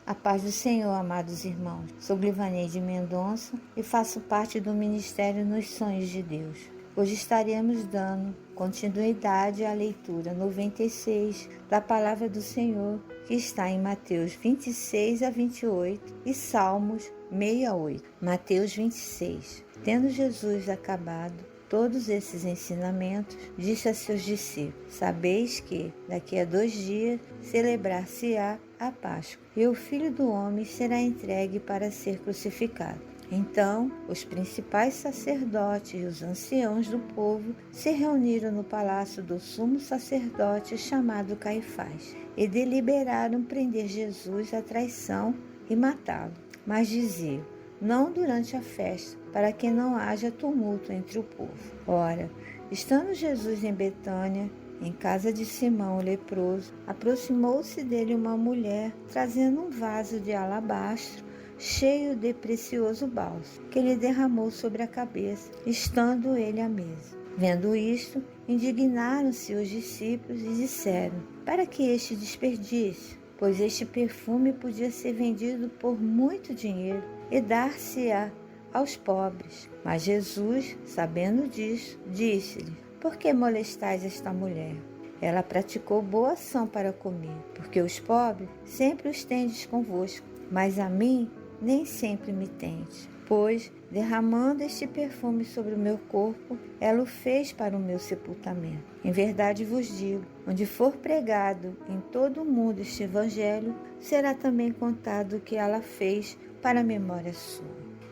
A paz do Senhor, amados irmãos. Sou Glivaneide Mendonça e faço parte do Ministério Nos Sonhos de Deus. Hoje estaremos dando continuidade à leitura 96 da Palavra do Senhor, que está em Mateus 26 a 28 e Salmos 68. Mateus 26. Tendo Jesus acabado todos esses ensinamentos, disse a seus discípulos: sabeis que daqui a 2 dias celebrar-se-á a Páscoa, e o Filho do Homem será entregue para ser crucificado. Então os principais sacerdotes e os anciãos do povo se reuniram no palácio do sumo sacerdote chamado Caifás, e deliberaram prender Jesus à traição e matá-lo. Mas diziam: não durante a festa, para que não haja tumulto entre o povo. Ora, estando Jesus em Betânia, em casa de Simão o leproso, aproximou-se dele uma mulher, trazendo um vaso de alabastro cheio de precioso bálsamo, que lhe derramou sobre a cabeça, estando ele à mesa. Vendo isto, indignaram-se os discípulos e disseram: para que este desperdício? Pois este perfume podia ser vendido por muito dinheiro e dar-se-á aos pobres. Mas Jesus, sabendo disso, disse-lhe: por que molestais esta mulher? Ela praticou boa ação para comer, porque os pobres sempre os tendes convosco, mas a mim nem sempre me tendes. Pois, derramando este perfume sobre o meu corpo, ela o fez para o meu sepultamento. Em verdade vos digo, onde for pregado em todo o mundo este evangelho, será também contado o que ela fez para a memória sua.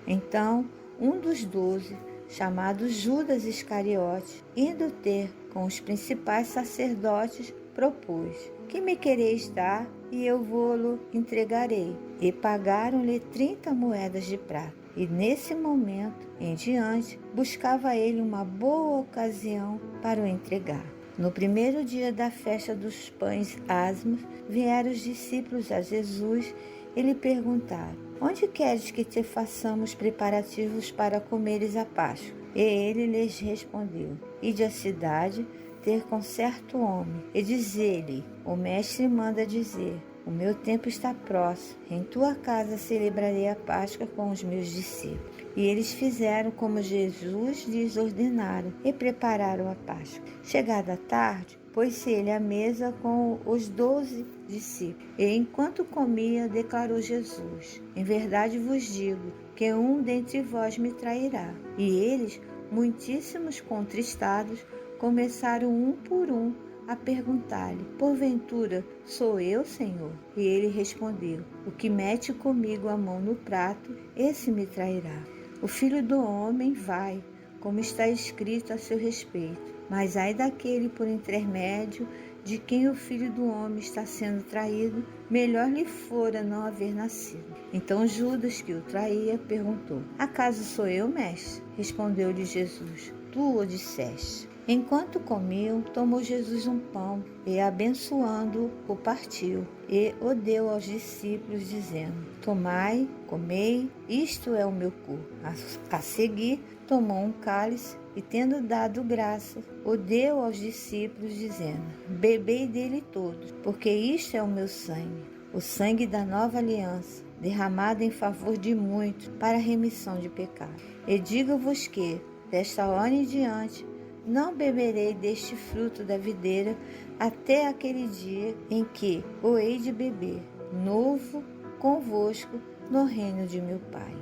Então, um dos 12, chamado Judas Iscariote, indo ter com os principais sacerdotes, propôs: que me quereis dar, e eu vô-lo entregarei. E pagaram-lhe 30 moedas de prata. E nesse momento em diante, buscava ele uma boa ocasião para o entregar. No primeiro dia da festa dos pães asmos, vieram os discípulos a Jesus e lhe perguntaram: onde queres que te façamos preparativos para comeres a Páscoa? E ele lhes respondeu: ide à cidade ter com certo homem, e dizer-lhe: o mestre manda dizer: o meu tempo está próximo, em tua casa celebrarei a Páscoa com os meus discípulos. E eles fizeram como Jesus lhes ordenara, e prepararam a Páscoa. Chegada a tarde, pôs-se ele à mesa com os 12 discípulos. E enquanto comia, declarou Jesus: em verdade vos digo, que um dentre vós me trairá. E eles, muitíssimos contristados, começaram um por um a perguntar-lhe: porventura sou eu, Senhor? E ele respondeu: o que mete comigo a mão no prato, esse me trairá. O Filho do Homem vai, como está escrito a seu respeito, mas ai daquele por intermédio de quem o Filho do Homem está sendo traído, melhor lhe fora não haver nascido. Então Judas, que o traía, perguntou: acaso sou eu, mestre? Respondeu-lhe Jesus: tu o disseste. Enquanto comiam, tomou Jesus um pão e, abençoando-o, o partiu e o deu aos discípulos, dizendo: tomai, comei, isto é o meu corpo. A seguir, tomou um cálice e, tendo dado graças, o deu aos discípulos, dizendo: bebei dele todos, porque isto é o meu sangue, o sangue da nova aliança, derramado em favor de muitos para a remissão de pecados. E digo-vos que, desta hora em diante, não beberei deste fruto da videira até aquele dia em que o hei de beber, novo convosco, no reino de meu Pai.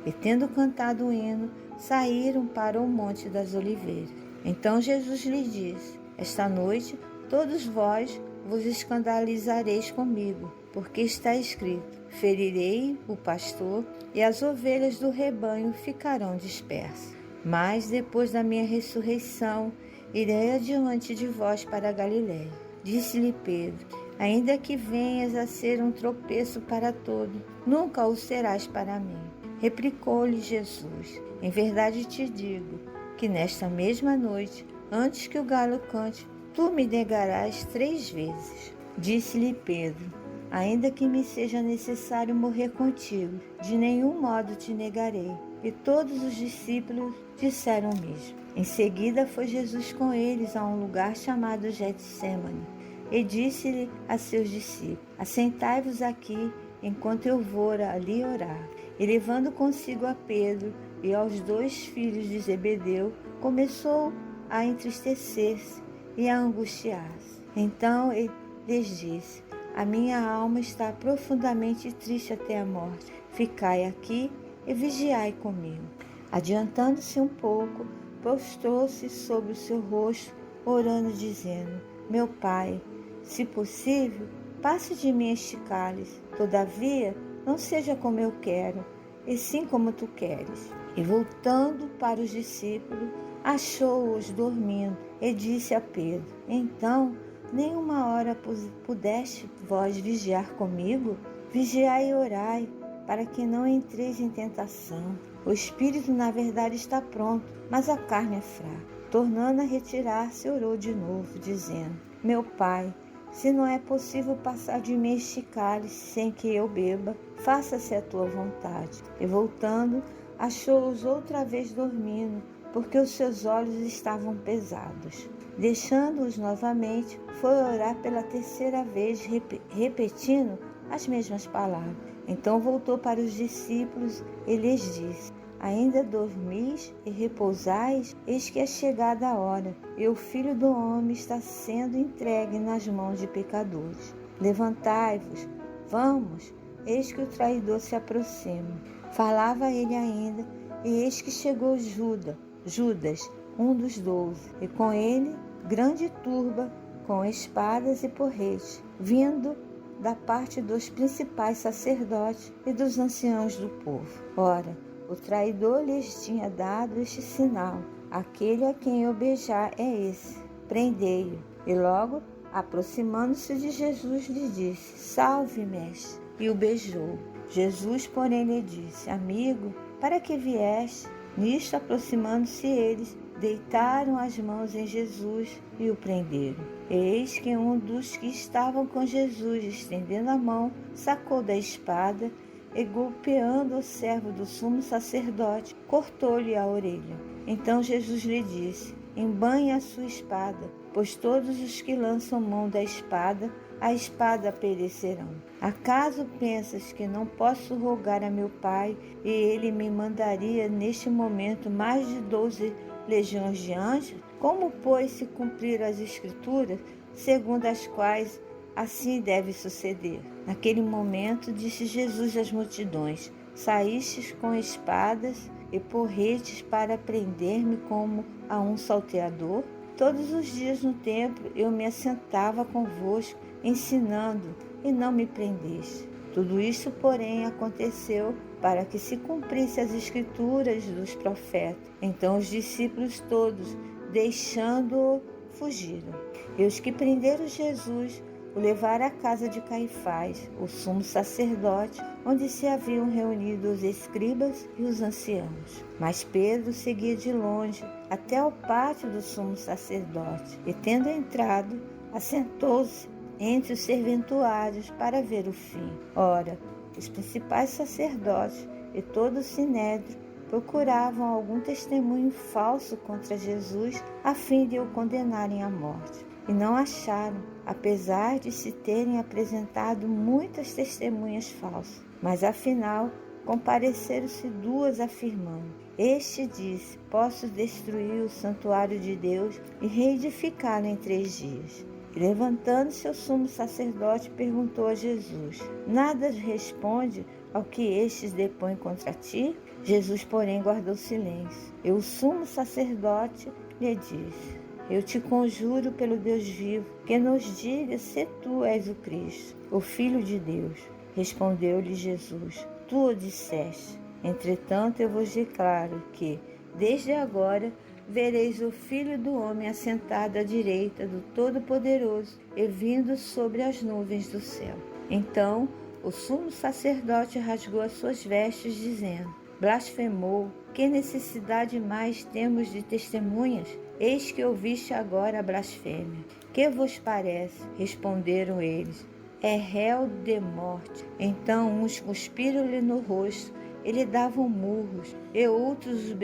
E tendo cantado o hino, saíram para o Monte das Oliveiras. Então Jesus lhe disse: esta noite todos vós vos escandalizareis comigo, porque está escrito: ferirei o pastor e as ovelhas do rebanho ficarão dispersas. Mas depois da minha ressurreição, irei adiante de vós para a Galiléia. Disse-lhe Pedro: ainda que venhas a ser um tropeço para todos, nunca o serás para mim. Replicou-lhe Jesus: em verdade te digo, que nesta mesma noite, antes que o galo cante, tu me negarás 3 vezes. Disse-lhe Pedro: ainda que me seja necessário morrer contigo, de nenhum modo te negarei. E todos os discípulos disseram o mesmo. Em seguida foi Jesus com eles a um lugar chamado Getsêmani, e disse-lhe a seus discípulos: assentai-vos aqui enquanto eu vou ali orar. E levando consigo a Pedro e aos 2 filhos de Zebedeu, começou a entristecer-se e a angustiar-se. Então ele lhes disse: a minha alma está profundamente triste até a morte. Ficai aqui e vigiai comigo. Adiantando-se um pouco, prostrou-se sobre o seu rosto, orando, dizendo: meu Pai, se possível, passe de mim este cálice. Todavia, não seja como eu quero, e sim como tu queres. E voltando para os discípulos, achou-os dormindo, e disse a Pedro: então, nem uma hora pudeste vós vigiar comigo? Vigiai e orai, para que não entreis em tentação. O espírito, na verdade, está pronto, mas a carne é fraca. Tornando a retirar-se, orou de novo, dizendo: meu Pai, se não é possível passar de mim este cálice sem que eu beba, faça-se a tua vontade. E voltando, achou-os outra vez dormindo, porque os seus olhos estavam pesados. Deixando-os novamente, foi orar pela 3ª vez, repetindo as mesmas palavras. Então voltou para os discípulos e lhes disse: ainda dormis e repousais? Eis que é chegada a hora, e o Filho do Homem está sendo entregue nas mãos de pecadores. Levantai-vos, vamos, eis que o traidor se aproxima. Falava ele ainda, e eis que chegou Judas, um dos 12, e com ele grande turba, com espadas e porretes, vindo da parte dos principais sacerdotes e dos anciãos do povo. Ora, o traidor lhes tinha dado este sinal: aquele a quem eu beijar é esse, prendei-o. E logo, aproximando-se de Jesus, lhe disse: salve, mestre, e o beijou. Jesus, porém, lhe disse: amigo, para que vieste? Nisto, aproximando-se eles, deitaram as mãos em Jesus e o prenderam. Eis que um dos que estavam com Jesus, estendendo a mão, sacou da espada e, golpeando o servo do sumo sacerdote, cortou-lhe a orelha. Então Jesus lhe disse: embanhe a sua espada, pois todos os que lançam mão da espada, a espada perecerão. Acaso pensas que não posso rogar a meu Pai, e ele me mandaria neste momento mais de 12 legiões de anjos? Como, pois, se cumprir as Escrituras, segundo as quais assim deve suceder? Naquele momento, disse Jesus às multidões: saístes com espadas e porretes para prender-me como a um salteador? Todos os dias no templo eu me assentava convosco, ensinando, e não me prendeste. Tudo isso, porém, aconteceu para que se cumprisse as Escrituras dos profetas. Então os discípulos todos, deixando-o, fugiram. E os que prenderam Jesus o levaram à casa de Caifás, o sumo sacerdote, onde se haviam reunido os escribas e os anciãos. Mas Pedro seguia de longe até ao pátio do sumo sacerdote, e, tendo entrado, assentou-se entre os serventuários para ver o fim. Ora, os principais sacerdotes e todo o sinédrio procuravam algum testemunho falso contra Jesus, a fim de o condenarem à morte. E não acharam, apesar de se terem apresentado muitas testemunhas falsas. Mas afinal, compareceram-se 2 afirmando: este disse: posso destruir o santuário de Deus e reedificá-lo em 3 dias. E levantando-se o sumo sacerdote, perguntou a Jesus: nada responde ao que estes depõem contra ti? Jesus, porém, guardou silêncio. E o sumo sacerdote lhe disse: eu te conjuro pelo Deus vivo, que nos diga se tu és o Cristo, o Filho de Deus. Respondeu-lhe Jesus: tu o disseste. Entretanto, eu vos declaro que, desde agora, vereis o Filho do Homem assentado à direita do Todo-Poderoso e vindo sobre as nuvens do céu. Então, o sumo sacerdote rasgou as suas vestes, dizendo: blasfemou, que necessidade mais temos de testemunhas? Eis que ouviste agora a blasfêmia. Que vos parece? Responderam eles: é réu de morte. Então uns cuspiram-lhe no rosto e lhe davam murros, e outros os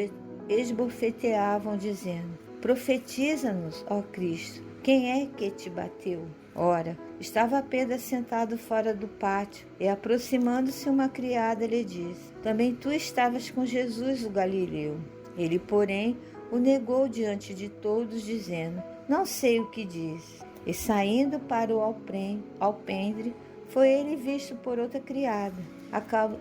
esbofeteavam, dizendo: profetiza-nos, ó Cristo, quem é que te bateu? Ora, estava Pedro sentado fora do pátio, e aproximando-se uma criada lhe disse: também tu estavas com Jesus o Galileu. Ele, porém, o negou diante de todos, dizendo: não sei o que diz. E saindo para o alpendre, foi ele visto por outra criada,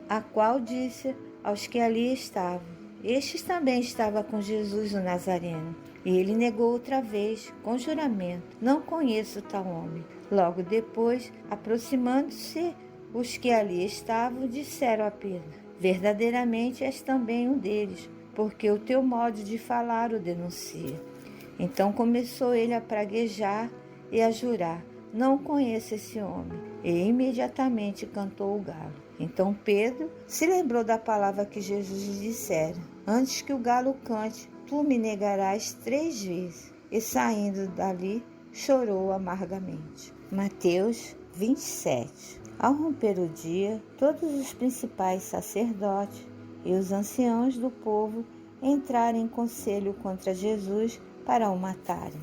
a qual disse aos que ali estavam: estes também estavam com Jesus o Nazareno. E ele negou outra vez, com juramento: não conheço tal homem. Logo depois, aproximando-se os que ali estavam, disseram a Pedro: verdadeiramente és também um deles, porque o teu modo de falar o denuncia. Então começou ele a praguejar e a jurar: não conheço esse homem. E imediatamente cantou o galo. Então Pedro se lembrou da palavra que Jesus lhe dissera: antes que o galo cante, tu me negarás 3 vezes. E saindo dali, chorou amargamente. Mateus 27. Ao romper o dia, todos os principais sacerdotes e os anciãos do povo entraram em conselho contra Jesus para o matarem.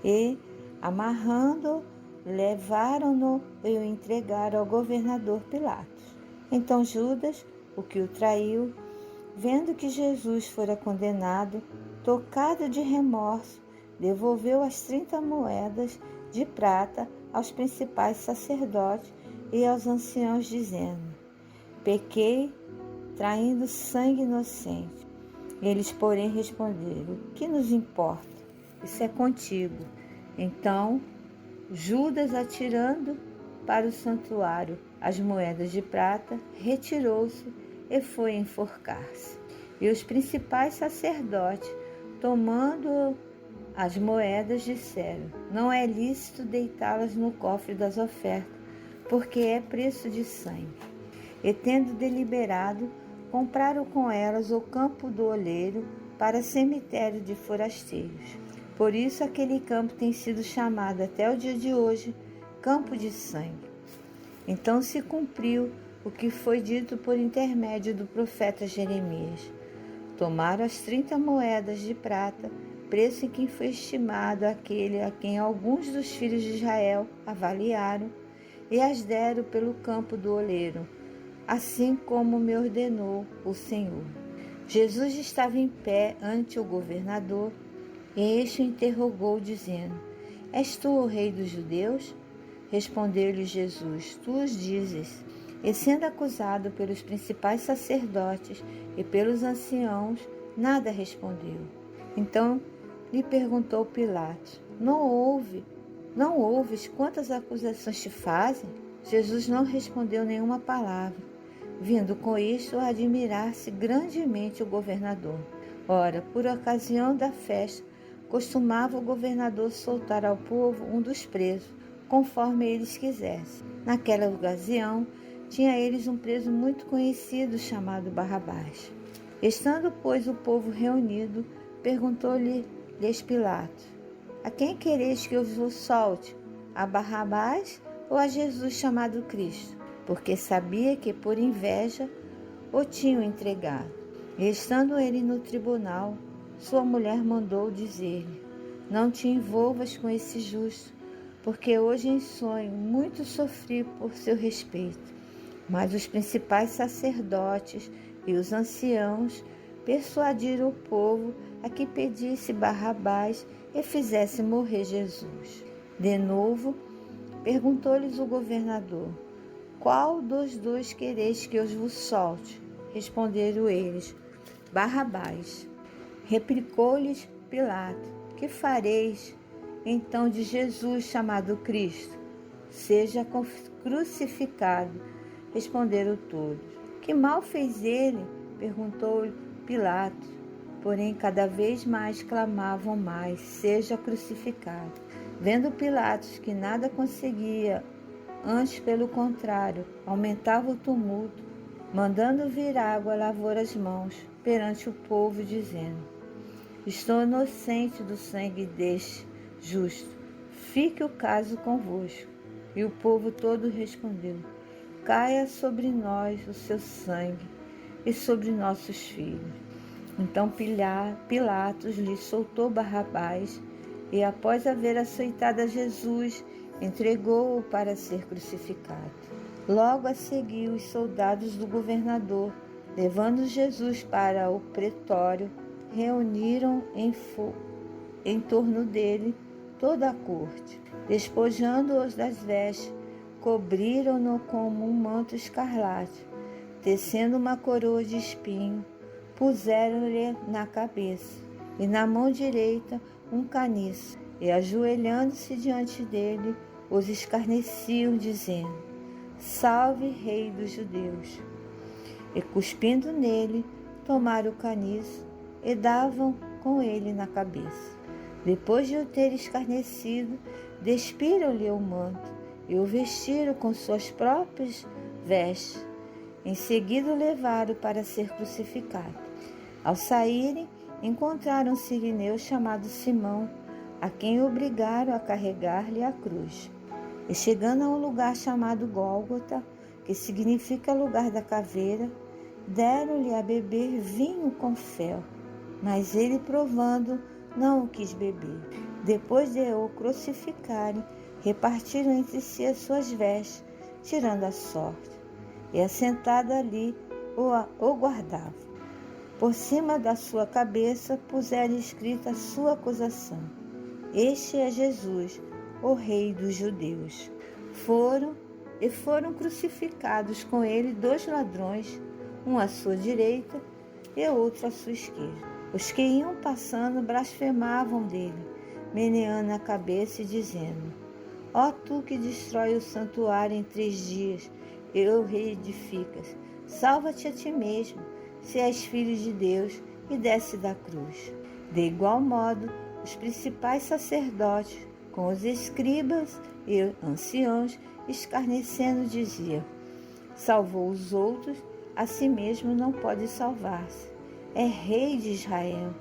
E, amarrando-o, levaram-no e o entregaram ao governador Pilatos. Então Judas, o que o traiu, vendo que Jesus fora condenado, tocado de remorso, devolveu as 30 moedas de prata aos principais sacerdotes e aos anciãos, dizendo: pequei traindo sangue inocente. Eles, porém, responderam: o que nos importa? Isso é contigo. Então Judas, atirando para o santuário as moedas de prata, retirou-se e foi enforcar-se. E os principais sacerdotes, tomando as moedas, disseram: não é lícito deitá-las no cofre das ofertas, porque é preço de sangue. E tendo deliberado, compraram com elas o campo do oleiro para cemitério de forasteiros. Por isso aquele campo tem sido chamado até o dia de hoje Campo de Sangue. Então se cumpriu o que foi dito por intermédio do profeta Jeremias. Tomaram as 30 moedas de prata, preço em que foi estimado aquele a quem alguns dos filhos de Israel avaliaram, e as deram pelo campo do oleiro, assim como me ordenou o Senhor. Jesus estava em pé ante o governador, e este o interrogou, dizendo: és tu o rei dos judeus? Respondeu-lhe Jesus: tu os dizes. E sendo acusado pelos principais sacerdotes e pelos anciãos, nada respondeu. Então lhe perguntou Pilatos: não ouves quantas acusações te fazem? Jesus não respondeu nenhuma palavra, vindo com isto a admirar-se grandemente o governador. Ora, por ocasião da festa, costumava o governador soltar ao povo um dos presos, conforme eles quisessem. Naquela ocasião, tinha eles um preso muito conhecido, chamado Barrabás. Estando, pois, o povo reunido, perguntou-lhes Pilatos: a quem quereis que eu vos solte? A Barrabás ou a Jesus chamado Cristo? Porque sabia que por inveja o tinham entregado. E estando ele no tribunal, sua mulher mandou dizer-lhe: não te envolvas com esse justo, porque hoje em sonho muito sofri por seu respeito. Mas os principais sacerdotes e os anciãos persuadiram o povo a que pedisse Barrabás e fizesse morrer Jesus. De novo, perguntou-lhes o governador: qual dos dois quereis que eu vos solte? Responderam eles: Barrabás. Replicou-lhes Pilatos: que fareis então de Jesus chamado Cristo? Seja crucificado. Responderam todos. Que mal fez ele? Perguntou Pilatos. Porém, cada vez mais clamavam mais: seja crucificado. Vendo Pilatos que nada conseguia, antes pelo contrário, aumentava o tumulto, mandando vir água, lavou as mãos perante o povo, dizendo: estou inocente do sangue deste justo, fique o caso convosco. E o povo todo respondeu: caia sobre nós o seu sangue e sobre nossos filhos. Então Pilatos lhe soltou Barrabás e, após haver açoitado a Jesus, entregou-o para ser crucificado. Logo a seguir, os soldados do governador, levando Jesus para o pretório, reuniram em torno dele toda a corte. Despojando-os das vestes, cobriram-no com um manto escarlate, tecendo uma coroa de espinho, puseram-lhe na cabeça, e na mão direita um caniço, e ajoelhando-se diante dele, os escarneciam, dizendo: Salve, Rei dos Judeus! E cuspindo nele, tomaram o caniço e davam com ele na cabeça. Depois de o ter escarnecido, despiram-lhe o manto e o vestiram com suas próprias vestes. Em seguida o levaram para ser crucificado. Ao saírem, encontraram um sirineu chamado Simão, a quem obrigaram a carregar-lhe a cruz. E chegando a um lugar chamado Gólgota, que significa lugar da caveira, deram-lhe a beber vinho com fel, mas ele, provando, não o quis beber. Depois de o crucificarem, repartiram entre si as suas vestes, tirando a sorte, e assentado ali o guardavam. Por cima da sua cabeça puseram escrita a sua acusação: Este é Jesus, o Rei dos Judeus. Foram crucificados com ele 2 ladrões, um à sua direita e outro à sua esquerda. Os que iam passando blasfemavam dele, meneando a cabeça e dizendo: Ó tu que destrói o santuário em 3 dias e o reedificas, salva-te a ti mesmo, se és filho de Deus, e desce da cruz. De igual modo, os principais sacerdotes, com os escribas e anciãos, escarnecendo, diziam: Salvou os outros, a si mesmo não pode salvar-se. É Rei de Israel,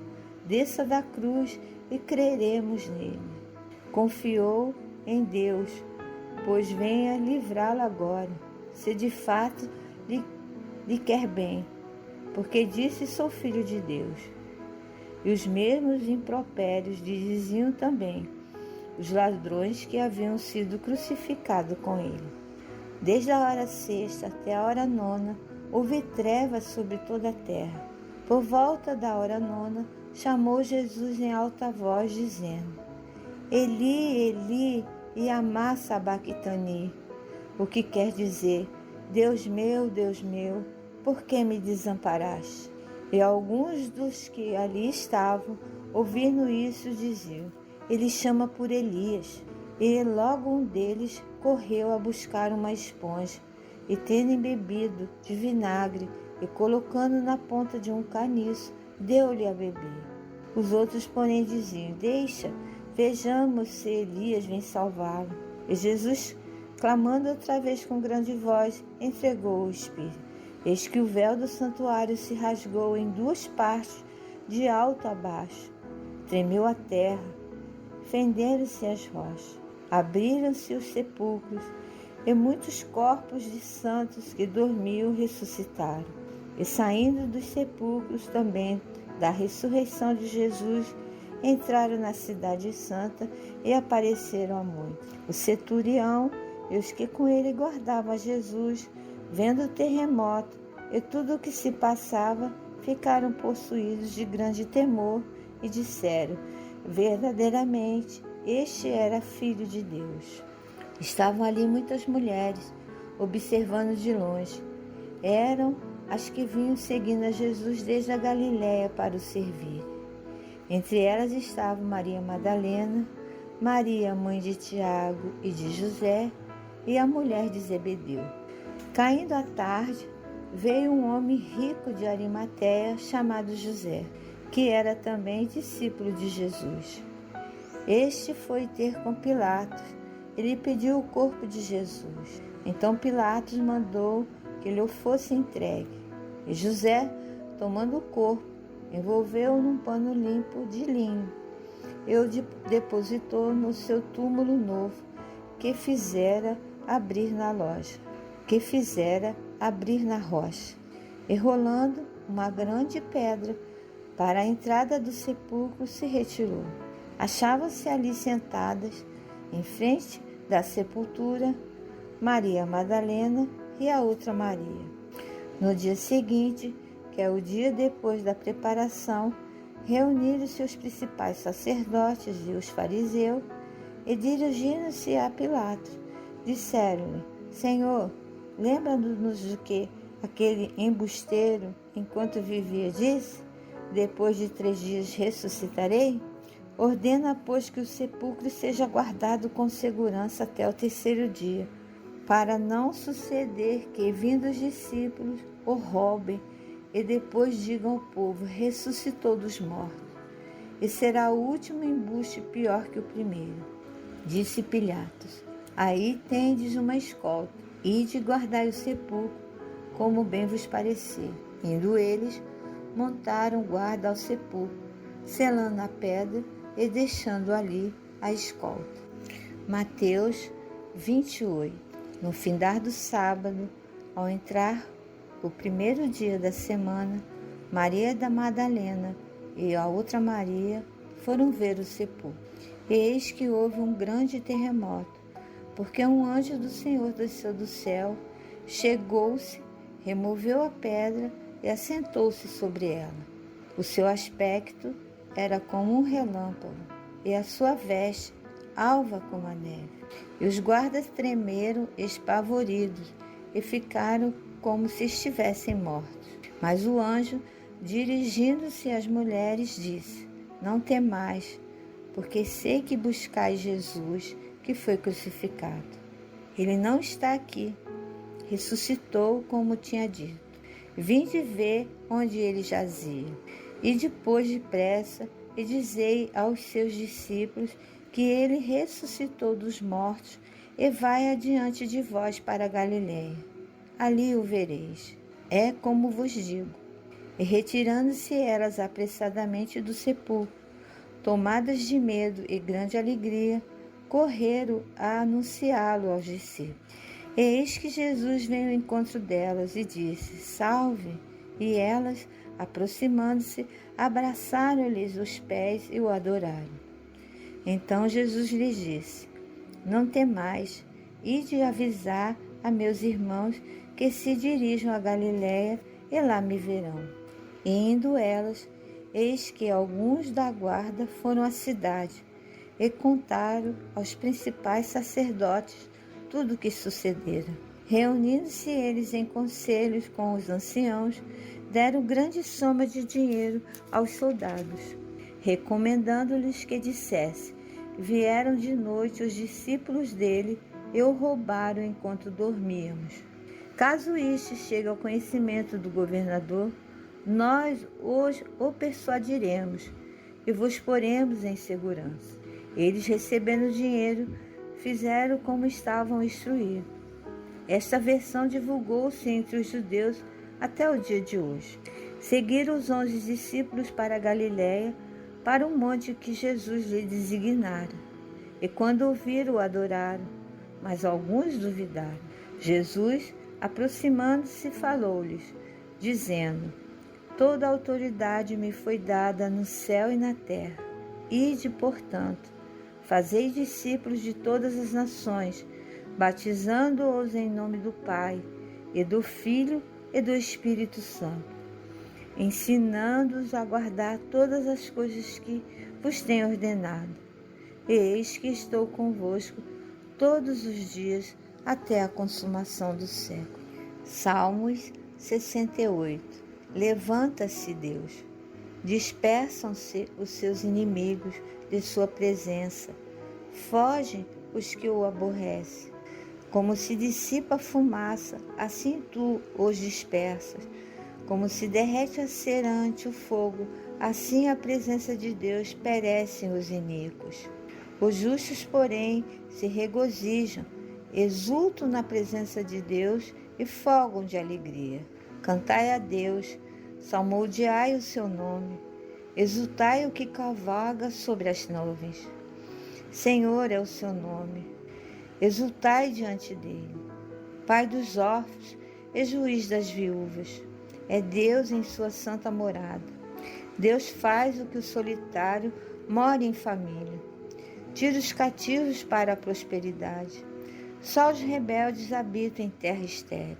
desça da cruz e creremos nele. Confiou em Deus, pois venha livrá-lo agora, se de fato lhe quer bem, porque disse: sou filho de Deus. E os mesmos impropérios diziam também os ladrões que haviam sido crucificados com ele. Desde a hora 6ª até a hora 9ª, houve trevas sobre toda a terra. Por volta da hora 9ª, chamou Jesus em alta voz, dizendo: Eli, Eli, lama sabactani, o que quer dizer: Deus meu, por que me desamparaste? E alguns dos que ali estavam, ouvindo isso, diziam: Ele chama por Elias. E logo um deles correu a buscar uma esponja, e tendo embebido de vinagre, e colocando na ponta de um caniço, deu-lhe a beber. Os outros, porém, diziam: Deixa, vejamos se Elias vem salvá-lo. E Jesus, clamando outra vez com grande voz, entregou o Espírito. Eis que o véu do santuário se rasgou em 2 partes, de alto a baixo. Tremeu a terra, fenderam-se as rochas, abriram-se os sepulcros, e muitos corpos de santos que dormiam ressuscitaram. E saindo dos sepulcros também da ressurreição de Jesus, entraram na cidade santa e apareceram a muitos. O centurião e os que com ele guardavam a Jesus, vendo o terremoto e tudo o que se passava, ficaram possuídos de grande temor e disseram: verdadeiramente, este era filho de Deus. Estavam ali muitas mulheres, observando de longe. Eram as que vinham seguindo a Jesus desde a Galiléia para o servir. Entre elas estavam Maria Madalena, Maria, mãe de Tiago e de José, e a mulher de Zebedeu. Caindo a tarde, veio um homem rico de Arimateia, chamado José, que era também discípulo de Jesus. Este foi ter com Pilatos e lhe pediu o corpo de Jesus. Então Pilatos mandou que lhe fosse entregue. E José, tomando o corpo, envolveu-o num pano limpo de linho e o depositou no seu túmulo novo, que fizera abrir na rocha. E rolando uma grande pedra, para a entrada do sepulcro se retirou. Achavam-se ali sentadas, em frente da sepultura, Maria Madalena e a outra Maria. No dia seguinte, que é o dia depois da preparação, reuniram-se os principais sacerdotes e os fariseus e, dirigindo-se a Pilatos, disseram-lhe: Senhor, lembra-nos do que aquele embusteiro, enquanto vivia, disse: depois de 3 dias ressuscitarei? Ordena, pois, que o sepulcro seja guardado com segurança até o 3º dia, para não suceder que, vindo os discípulos, o roubem e depois digam ao povo: ressuscitou dos mortos. E será o último embuste pior que o primeiro. Disse Pilatos: aí tendes uma escolta, ide guardai o sepulcro, como bem vos parecer. Indo eles, montaram guarda ao sepulcro, selando a pedra e deixando ali a escolta. Mateus 28. No findar do sábado, ao entrar o 1º dia da semana, Maria da Madalena e a outra Maria foram ver o sepulcro. E eis que houve um grande terremoto, porque um anjo do Senhor desceu do céu, chegou-se, removeu a pedra e assentou-se sobre ela. O seu aspecto era como um relâmpago, e a sua veste alva como a neve. E os guardas tremeram espavoridos e ficaram como se estivessem mortos. Mas o anjo, dirigindo-se às mulheres, disse: não temais, porque sei que buscais Jesus, que foi crucificado. Ele não está aqui, ressuscitou como tinha dito. Vinde ver onde ele jazia. E depois depressa, e dizei aos seus discípulos que ele ressuscitou dos mortos e vai adiante de vós para a Galiléia. Ali o vereis. É como vos digo. E retirando-se elas apressadamente do sepulcro, tomadas de medo e grande alegria, correram a anunciá-lo aos discípulos. E eis que Jesus veio ao encontro delas e disse: salve! E elas, aproximando-se, abraçaram-lhes os pés e o adoraram. Então Jesus lhes disse: não temais, ide avisar a meus irmãos que se dirijam a Galiléia e lá me verão. E indo elas, eis que alguns da guarda foram à cidade e contaram aos principais sacerdotes tudo o que sucedera. Reunindo-se eles em conselhos com os anciãos, deram grande soma de dinheiro aos soldados, recomendando-lhes que dissesse: vieram de noite os discípulos dele e o roubaram enquanto dormíamos. Caso isto chegue ao conhecimento do governador, nós hoje o persuadiremos e vos poremos em segurança. Eles, recebendo dinheiro, fizeram como estavam instruídos. Esta versão divulgou-se entre os judeus até o dia de hoje. Seguiram os 11 discípulos para a Galiléia, para um monte que Jesus lhe designara. E quando ouviram, o adoraram, mas alguns duvidaram. Jesus, aproximando-se, falou-lhes, dizendo: toda a autoridade me foi dada no céu e na terra. Ide, portanto, fazei discípulos de todas as nações, batizando-os em nome do Pai, e do Filho e do Espírito Santo, ensinando-os a guardar todas as coisas que vos tenho ordenado. E eis que estou convosco todos os dias até a consumação do século. Salmos 68. Levanta-se, Deus. Dispersam-se os seus inimigos de sua presença. Fogem os que o aborrecem. Como se dissipa a fumaça, assim tu os dispersas. Como se derrete a cera ante o fogo, assim a presença de Deus perecem os iníquos. Os justos, porém, se regozijam, exultam na presença de Deus e folgam de alegria. Cantai a Deus, salmodiai o seu nome, exultai o que cavalga sobre as nuvens. Senhor é o seu nome. Exultai diante dele. Pai dos órfãos e juiz das viúvas. É Deus em sua santa morada. Deus faz o que o solitário mora em família. Tira os cativos para a prosperidade. Só os rebeldes habitam em terra estéril.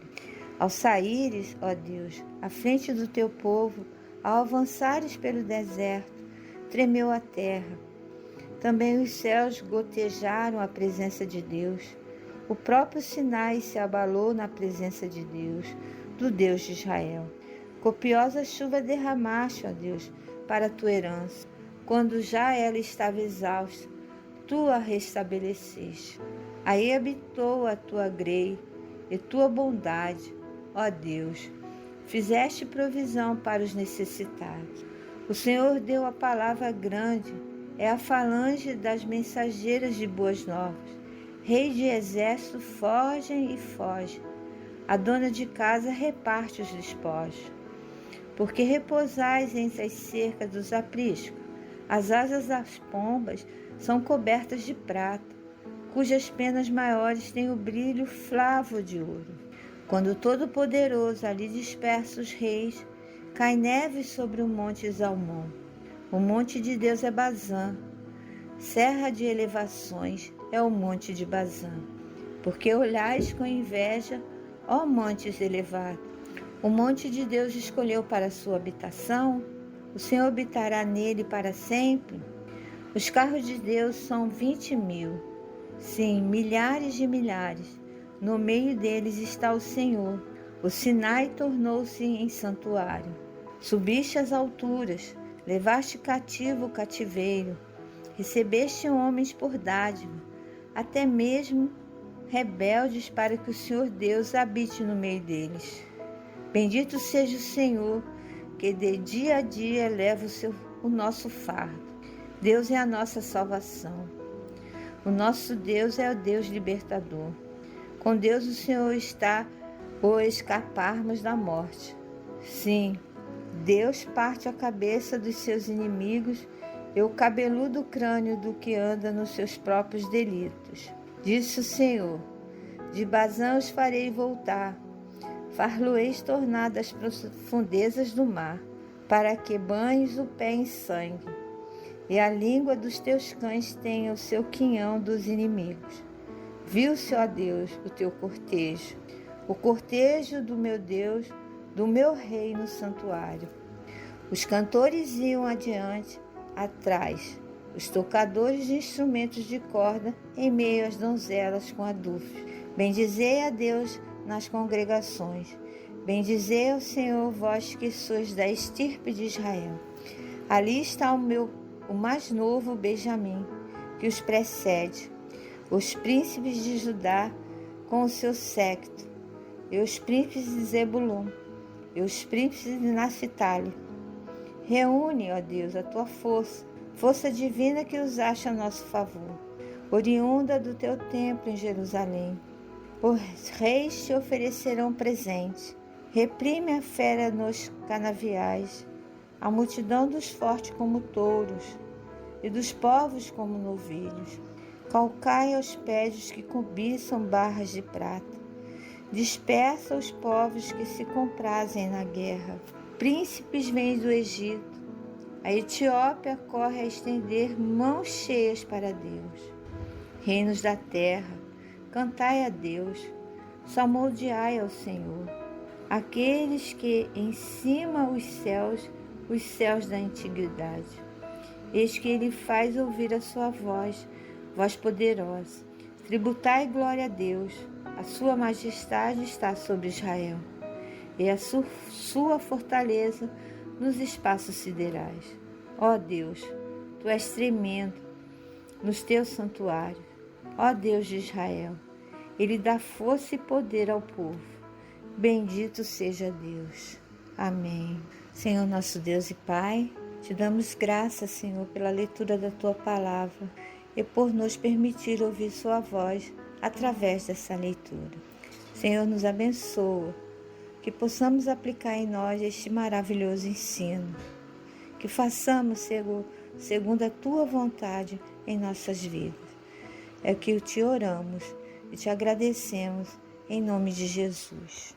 Ao saíres, ó Deus, à frente do teu povo, ao avançares pelo deserto, tremeu a terra. Também os céus gotejaram a presença de Deus. O próprio Sinai se abalou na presença de Deus, do Deus de Israel. Copiosa chuva derramaste, ó Deus, para a tua herança. Quando já ela estava exausta, tu a restabeleceste. Aí habitou a tua grei e tua bondade, ó Deus. Fizeste provisão para os necessitados. O Senhor deu a palavra grande, é a falange das mensageiras de boas novas. Rei de exército fogem e foge. A dona de casa reparte os despojos. Porque repousais entre as cercas dos apriscos, as asas das pombas são cobertas de prata, cujas penas maiores têm o brilho flavo de ouro. Quando o Todo-Poderoso ali dispersa os reis, cai neve sobre o monte Zalmon. O monte de Deus é Bazã, serra de elevações é o monte de Bazã. Porque olhais com inveja, ó montes elevados. O monte de Deus escolheu para sua habitação, o Senhor habitará nele para sempre. Os carros de Deus são 20.000, sim, milhares de milhares. No meio deles está o Senhor. O Sinai tornou-se em santuário. Subiste às alturas, levaste cativo o cativeiro, recebeste homens por dádiva, até mesmo rebeldes, para que o Senhor Deus habite no meio deles. Bendito seja o Senhor, que de dia a dia leva o nosso fardo. Deus é a nossa salvação. O nosso Deus é o Deus libertador. Com Deus o Senhor está por escaparmos da morte. Sim, Deus parte a cabeça dos seus inimigos e o cabeludo crânio do que anda nos seus próprios delitos. Disse o Senhor: de Bazã os farei voltar, far-lo-eis tornar das profundezas do mar, para que banhes o pé em sangue, e a língua dos teus cães tenha o seu quinhão dos inimigos. Viu-se, ó Deus, o teu cortejo, o cortejo do meu Deus, do meu rei no santuário. Os cantores iam adiante, atrás, os tocadores de instrumentos de corda em meio às donzelas com adufes. Bendizei a Deus nas congregações. Bendizei ao Senhor, vós que sois da estirpe de Israel. Ali está o mais novo Benjamim, que os precede, os príncipes de Judá com o seu séquito, e os príncipes de Zebulon, e os príncipes de Naphtali. Reúne, ó Deus, a tua força divina que usaste a nosso favor, oriunda do teu templo em Jerusalém. Os reis te oferecerão presente. Reprime a fera nos canaviais, a multidão dos fortes como touros, e dos povos como novilhos. Calcai aos pés os que cobiçam barras de prata. Dispersa os povos que se comprazem na guerra. Príncipes vêm do Egito. A Etiópia corre a estender mãos cheias para Deus. Reinos da terra, cantai a Deus, salmodiai ao Senhor. Aqueles que em cima os céus da antiguidade. Eis que ele faz ouvir a sua voz, voz poderosa. Tributai glória a Deus, a sua majestade está sobre Israel, e a sua fortaleza nos espaços siderais. Ó Deus, tu és tremendo nos teus santuários. Ó Deus de Israel, ele dá força e poder ao povo. Bendito seja Deus. Amém. Senhor nosso Deus e Pai, te damos graças, Senhor, pela leitura da tua palavra e por nos permitir ouvir sua voz através dessa leitura. Senhor, nos abençoa, que possamos aplicar em nós este maravilhoso ensino, que façamos segundo a tua vontade em nossas vidas. É que te oramos e te agradecemos em nome de Jesus.